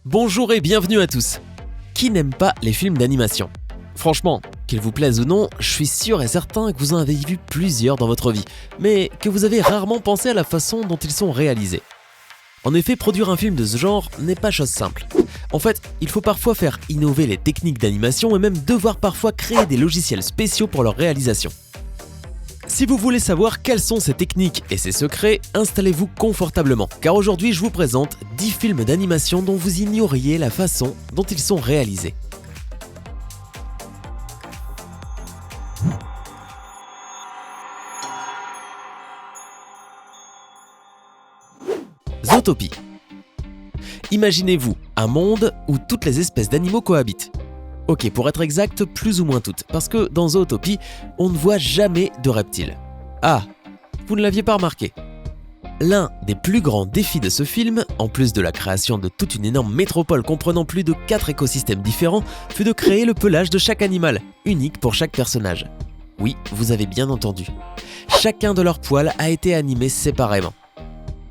Bonjour et bienvenue à tous. Qui n'aime pas les films d'animation ? Franchement, qu'ils vous plaisent ou non, je suis sûr et certain que vous en avez vu plusieurs dans votre vie, mais que vous avez rarement pensé à la façon dont ils sont réalisés. En effet, produire un film de ce genre n'est pas chose simple. En fait, il faut parfois faire innover les techniques d'animation et même devoir parfois créer des logiciels spéciaux pour leur réalisation. Si vous voulez savoir quelles sont ces techniques et ces secrets, installez-vous confortablement, car aujourd'hui je vous présente 10 films d'animation dont vous ignoriez la façon dont ils sont réalisés. Zootopie. Imaginez-vous un monde où toutes les espèces d'animaux cohabitent. Ok, pour être exact, plus ou moins toutes, parce que dans Zootopie, on ne voit jamais de reptiles. Ah, vous ne l'aviez pas remarqué. L'un des plus grands défis de ce film, en plus de la création de toute une énorme métropole comprenant plus de 4 écosystèmes différents, fut de créer le pelage de chaque animal, unique pour chaque personnage. Oui, vous avez bien entendu. Chacun de leurs poils a été animé séparément.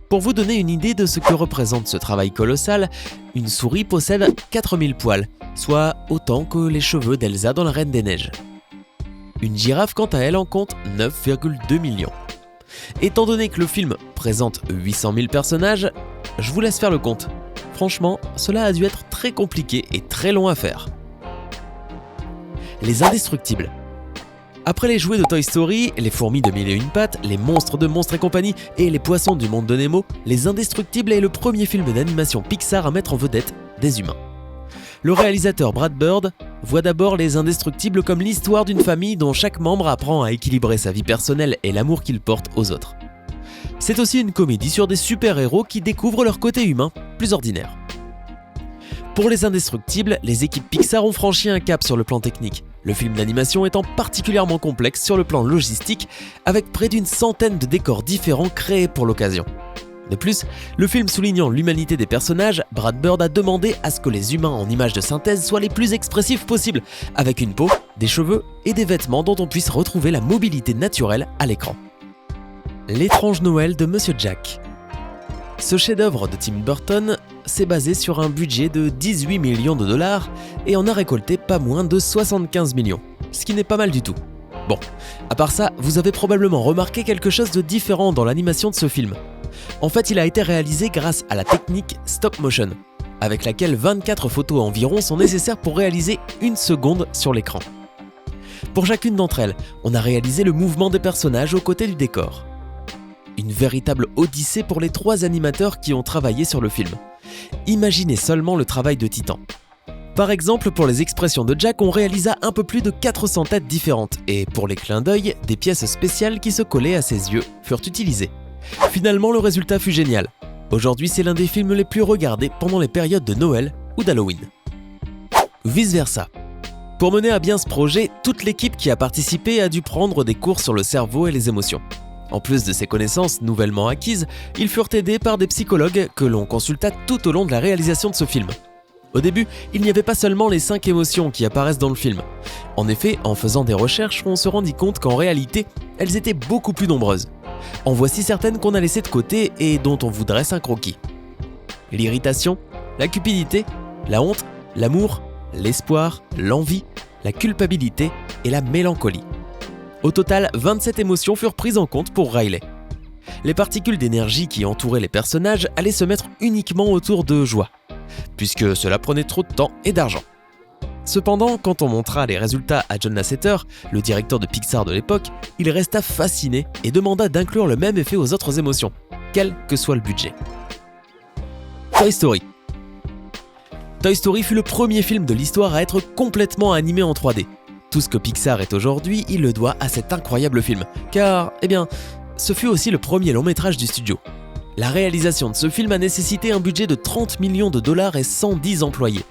Pour vous donner une idée de ce que représente ce travail colossal, une souris possède 4000 poils, soit autant que les cheveux d'Elsa dans La Reine des Neiges. Une girafe, quant à elle, en compte 9,2 millions. Étant donné que le film présente 800 000 personnages, je vous laisse faire le compte. Franchement, cela a dû être très compliqué et très long à faire. Les Indestructibles. Après les jouets de Toy Story, les fourmis de Mille et une pattes, les monstres de Monstres et compagnie et les poissons du monde de Nemo, Les Indestructibles est le premier film d'animation Pixar à mettre en vedette des humains. Le réalisateur Brad Bird voit d'abord Les Indestructibles comme l'histoire d'une famille dont chaque membre apprend à équilibrer sa vie personnelle et l'amour qu'il porte aux autres. C'est aussi une comédie sur des super-héros qui découvrent leur côté humain plus ordinaire. Pour Les Indestructibles, les équipes Pixar ont franchi un cap sur le plan technique, le film d'animation étant particulièrement complexe sur le plan logistique, avec près d'une centaine de décors différents créés pour l'occasion. De plus, le film soulignant l'humanité des personnages, Brad Bird a demandé à ce que les humains en images de synthèse soient les plus expressifs possibles, avec une peau, des cheveux et des vêtements dont on puisse retrouver la mobilité naturelle à l'écran. L'étrange Noël de Monsieur Jack. Ce chef-d'œuvre de Tim Burton s'est basé sur un budget de 18 millions de dollars et en a récolté pas moins de 75 millions, ce qui n'est pas mal du tout. Bon, à part ça, vous avez probablement remarqué quelque chose de différent dans l'animation de ce film. En fait, il a été réalisé grâce à la technique stop motion, avec laquelle 24 photos environ sont nécessaires pour réaliser une seconde sur l'écran. Pour chacune d'entre elles, on a réalisé le mouvement des personnages aux côtés du décor. Une véritable odyssée pour les 3 animateurs qui ont travaillé sur le film. Imaginez seulement le travail de titan. Par exemple, pour les expressions de Jack, on réalisa un peu plus de 400 têtes différentes, et pour les clins d'œil, des pièces spéciales qui se collaient à ses yeux furent utilisées. Finalement, le résultat fut génial. Aujourd'hui, c'est l'un des films les plus regardés pendant les périodes de Noël ou d'Halloween. Vice versa. Pour mener à bien ce projet, toute l'équipe qui a participé a dû prendre des cours sur le cerveau et les émotions. En plus de ces connaissances nouvellement acquises, ils furent aidés par des psychologues que l'on consulta tout au long de la réalisation de ce film. Au début, il n'y avait pas seulement les 5 émotions qui apparaissent dans le film. En effet, en faisant des recherches, on se rendit compte qu'en réalité, elles étaient beaucoup plus nombreuses. En voici certaines qu'on a laissées de côté et dont on vous dresse un croquis. L'irritation, la cupidité, la honte, l'amour, l'espoir, l'envie, la culpabilité et la mélancolie. Au total, 27 émotions furent prises en compte pour Riley. Les particules d'énergie qui entouraient les personnages allaient se mettre uniquement autour de joie, puisque cela prenait trop de temps et d'argent. Cependant, quand on montra les résultats à John Lasseter, le directeur de Pixar de l'époque, il resta fasciné et demanda d'inclure le même effet aux autres émotions, quel que soit le budget. Toy Story. Toy Story fut le premier film de l'histoire à être complètement animé en 3D. Tout ce que Pixar est aujourd'hui, il le doit à cet incroyable film, car, ce fut aussi le premier long métrage du studio. La réalisation de ce film a nécessité un budget de 30 millions de dollars et 110 employés,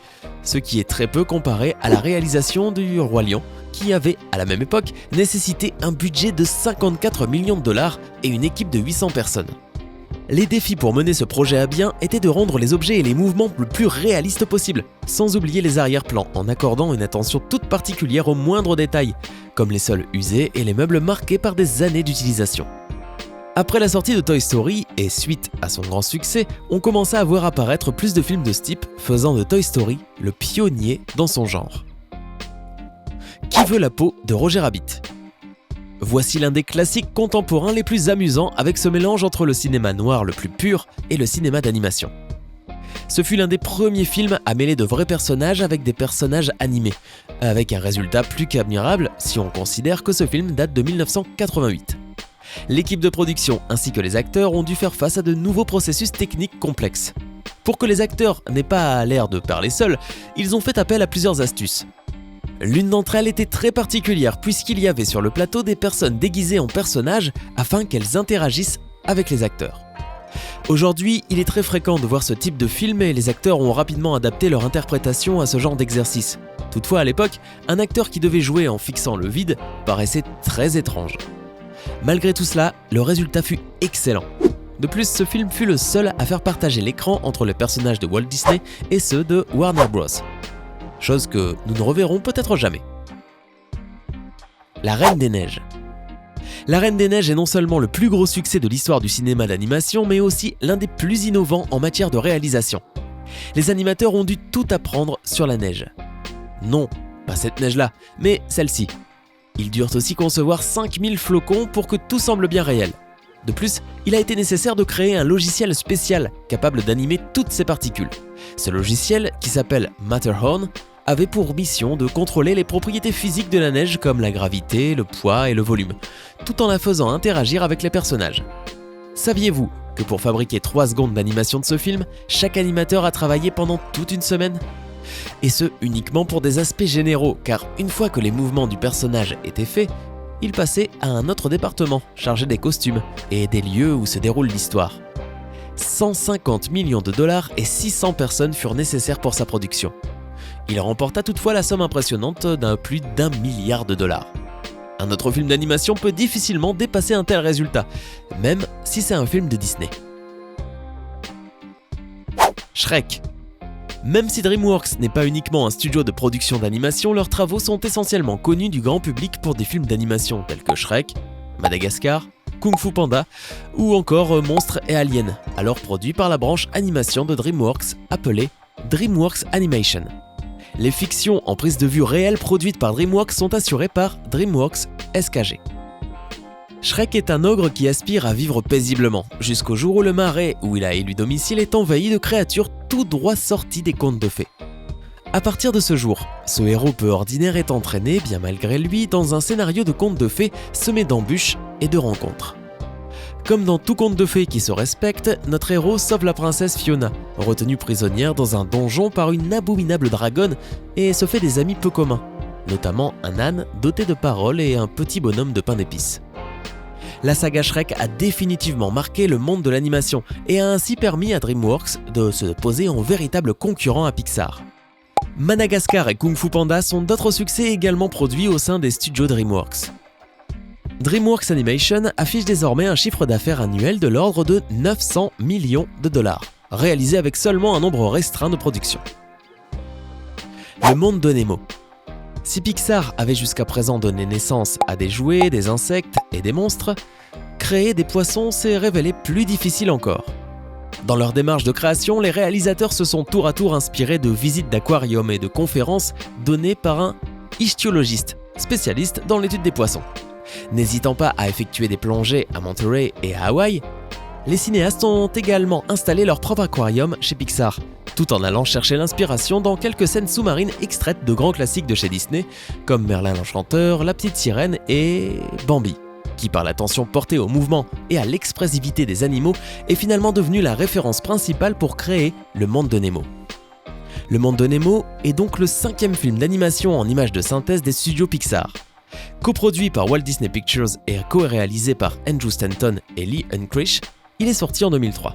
ce qui est très peu comparé à la réalisation du Roi Lion, qui avait, à la même époque, nécessité un budget de 54 millions de dollars et une équipe de 800 personnes. Les défis pour mener ce projet à bien étaient de rendre les objets et les mouvements le plus réalistes possible, sans oublier les arrière-plans, en accordant une attention toute particulière aux moindres détails, comme les sols usés et les meubles marqués par des années d'utilisation. Après la sortie de Toy Story, et suite à son grand succès, on commença à voir apparaître plus de films de ce type, faisant de Toy Story le pionnier dans son genre. Qui veut la peau de Roger Rabbit ? Voici l'un des classiques contemporains les plus amusants avec ce mélange entre le cinéma noir le plus pur et le cinéma d'animation. Ce fut l'un des premiers films à mêler de vrais personnages avec des personnages animés, avec un résultat plus qu'admirable si on considère que ce film date de 1988. L'équipe de production ainsi que les acteurs ont dû faire face à de nouveaux processus techniques complexes. Pour que les acteurs n'aient pas l'air de parler seuls, ils ont fait appel à plusieurs astuces. L'une d'entre elles était très particulière puisqu'il y avait sur le plateau des personnes déguisées en personnages afin qu'elles interagissent avec les acteurs. Aujourd'hui, il est très fréquent de voir ce type de film et les acteurs ont rapidement adapté leur interprétation à ce genre d'exercice. Toutefois, à l'époque, un acteur qui devait jouer en fixant le vide paraissait très étrange. Malgré tout cela, le résultat fut excellent. De plus, ce film fut le seul à faire partager l'écran entre les personnages de Walt Disney et ceux de Warner Bros. Chose que nous ne reverrons peut-être jamais. La Reine des Neiges. La Reine des Neiges est non seulement le plus gros succès de l'histoire du cinéma d'animation, mais aussi l'un des plus innovants en matière de réalisation. Les animateurs ont dû tout apprendre sur la neige. Non, pas cette neige-là, mais celle-ci. Ils durent aussi concevoir 5000 flocons pour que tout semble bien réel. De plus, il a été nécessaire de créer un logiciel spécial capable d'animer toutes ces particules. Ce logiciel, qui s'appelle Matterhorn, avait pour mission de contrôler les propriétés physiques de la neige comme la gravité, le poids et le volume, tout en la faisant interagir avec les personnages. Saviez-vous que pour fabriquer 3 secondes d'animation de ce film, chaque animateur a travaillé pendant toute une semaine ? Et ce, uniquement pour des aspects généraux, car une fois que les mouvements du personnage étaient faits, il passait à un autre département, chargé des costumes et des lieux où se déroule l'histoire. 150 millions de dollars et 600 personnes furent nécessaires pour sa production. Il remporta toutefois la somme impressionnante d'un plus d'1 milliard de dollars. Un autre film d'animation peut difficilement dépasser un tel résultat, même si c'est un film de Disney. Shrek. Même si DreamWorks n'est pas uniquement un studio de production d'animation, leurs travaux sont essentiellement connus du grand public pour des films d'animation tels que Shrek, Madagascar, Kung Fu Panda ou encore Monstres et Aliens, alors produits par la branche animation de DreamWorks appelée DreamWorks Animation. Les fictions en prise de vue réelle produites par DreamWorks sont assurées par DreamWorks SKG. Shrek est un ogre qui aspire à vivre paisiblement, jusqu'au jour où le marais où il a élu domicile est envahi de créatures tout droit sorties des contes de fées. À partir de ce jour, ce héros peu ordinaire est entraîné, bien malgré lui, dans un scénario de contes de fées semé d'embûches et de rencontres. Comme dans tout conte de fées qui se respecte, notre héros sauve la princesse Fiona, retenue prisonnière dans un donjon par une abominable dragonne et se fait des amis peu communs, notamment un âne doté de paroles et un petit bonhomme de pain d'épices. La saga Shrek a définitivement marqué le monde de l'animation et a ainsi permis à DreamWorks de se poser en véritable concurrent à Pixar. Madagascar et Kung Fu Panda sont d'autres succès également produits au sein des studios DreamWorks. DreamWorks Animation affiche désormais un chiffre d'affaires annuel de l'ordre de 900 millions de dollars, réalisé avec seulement un nombre restreint de productions. Le monde de Nemo. Si Pixar avait jusqu'à présent donné naissance à des jouets, des insectes et des monstres, créer des poissons s'est révélé plus difficile encore. Dans leur démarche de création, les réalisateurs se sont tour à tour inspirés de visites d'aquarium et de conférences données par un ichthyologiste, spécialiste dans l'étude des poissons. N'hésitant pas à effectuer des plongées à Monterey et à Hawaï, les cinéastes ont également installé leur propre aquarium chez Pixar, tout en allant chercher l'inspiration dans quelques scènes sous-marines extraites de grands classiques de chez Disney, comme Merlin l'Enchanteur, La Petite Sirène et Bambi, qui par l'attention portée au mouvement et à l'expressivité des animaux est finalement devenu la référence principale pour créer le monde de Nemo. Le monde de Nemo est donc le 5e film d'animation en images de synthèse des studios Pixar. Coproduit par Walt Disney Pictures et co-réalisé par Andrew Stanton et Lee Unkrich, il est sorti en 2003.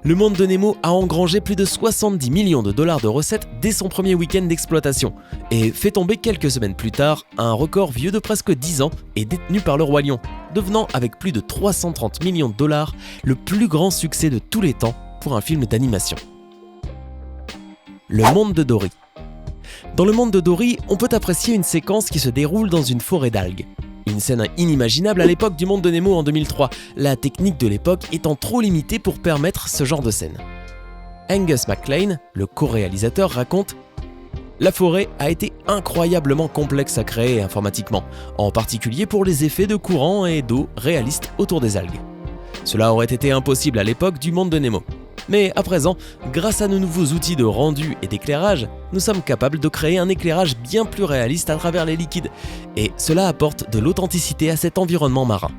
Le monde de Nemo a engrangé plus de 70 millions de dollars de recettes dès son premier week-end d'exploitation et fait tomber quelques semaines plus tard un record vieux de presque 10 ans et détenu par le Roi Lion, devenant avec plus de 330 millions de dollars le plus grand succès de tous les temps pour un film d'animation. Le monde de Dory. Dans le monde de Dory, on peut apprécier une séquence qui se déroule dans une forêt d'algues. Une une scène inimaginable à l'époque du Monde de Nemo en 2003, la technique de l'époque étant trop limitée pour permettre ce genre de scène. Angus MacLane, le co-réalisateur, raconte « La forêt a été incroyablement complexe à créer informatiquement, en particulier pour les effets de courant et d'eau réalistes autour des algues. Cela aurait été impossible à l'époque du Monde de Nemo. Mais à présent, grâce à nos nouveaux outils de rendu et d'éclairage, nous sommes capables de créer un éclairage bien plus réaliste à travers les liquides, et cela apporte de l'authenticité à cet environnement marin. »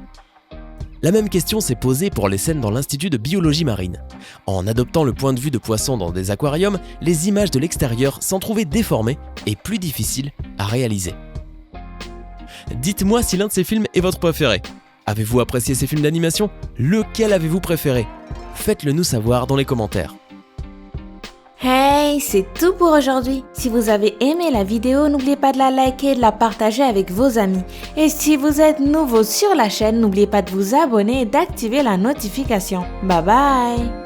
La même question s'est posée pour les scènes dans l'Institut de biologie marine. En adoptant le point de vue de poissons dans des aquariums, les images de l'extérieur s'en trouvaient déformées et plus difficiles à réaliser. Dites-moi si l'un de ces films est votre préféré. Avez-vous apprécié ces films d'animation ? Lequel avez-vous préféré ? Faites-le nous savoir dans les commentaires. Hey, c'est tout pour aujourd'hui. Si vous avez aimé la vidéo, n'oubliez pas de la liker et de la partager avec vos amis. Et si vous êtes nouveau sur la chaîne, n'oubliez pas de vous abonner et d'activer la notification. Bye bye!